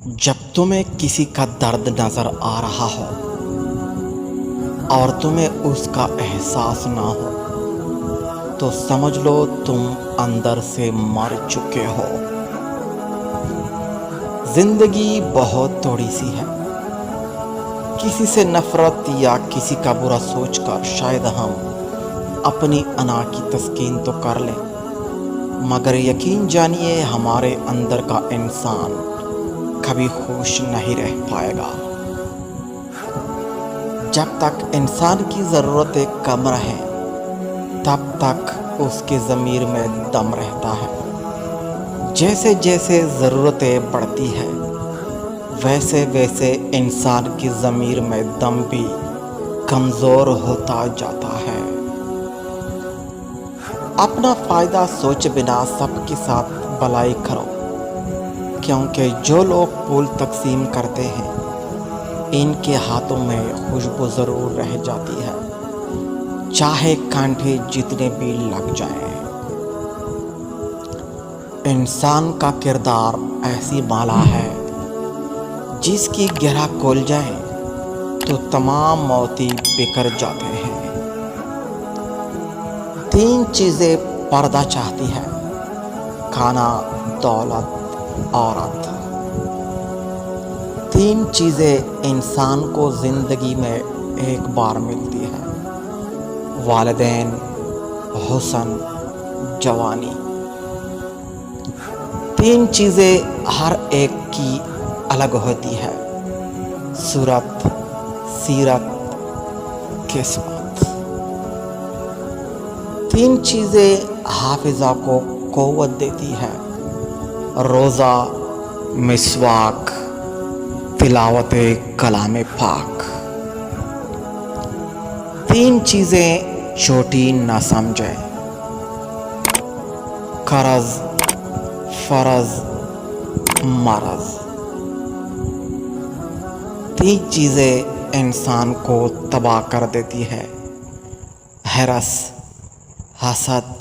جب تمہیں کسی کا درد نظر آ رہا ہو اور تمہیں اس کا احساس نہ ہو تو سمجھ لو تم اندر سے مر چکے ہو۔ زندگی بہت تھوڑی سی ہے۔ کسی سے نفرت یا کسی کا برا سوچ کر شاید ہم اپنی انا کی تسکین تو کر لیں، مگر یقین جانیے ہمارے اندر کا انسان کبھی خوش نہیں رہ پائے گا۔ جب تک انسان کی ضرورتیں کم رہیں تب تک اس کی ضمیر میں دم رہتا ہے۔ جیسے جیسے ضرورتیں بڑھتی ہیں ویسے ویسے انسان کی ضمیر میں دم بھی کمزور ہوتا جاتا ہے۔ اپنا فائدہ سوچ بنا سب کے ساتھ بھلائی کرو، کیونکہ جو لوگ پھول تقسیم کرتے ہیں ان کے ہاتھوں میں خوشبو ضرور رہ جاتی ہے، چاہے کانٹے جتنے بھی لگ جائیں۔ انسان کا کردار ایسی مالا ہے جس کی گرہ کھل جائے تو تمام موتی بکھر جاتے ہیں۔ 3 چیزیں پردہ چاہتی ہے: کھانا، دولت، عورت۔ 3 چیزیں انسان کو زندگی میں ایک بار ملتی ہے: والدین، حسن، جوانی۔ 3 چیزیں ہر ایک کی الگ ہوتی ہے: صورت، سیرت، قسمت۔ 3 چیزیں حافظہ کو قوت دیتی ہے: روزہ، مسواک، تلاوت کلام پاک۔ 3 چیزیں چھوٹی نہ سمجھیں: قرض، فرض، مرض۔ 3 چیزیں انسان کو تباہ کر دیتی ہے: ہرس، حسد،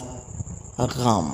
غم۔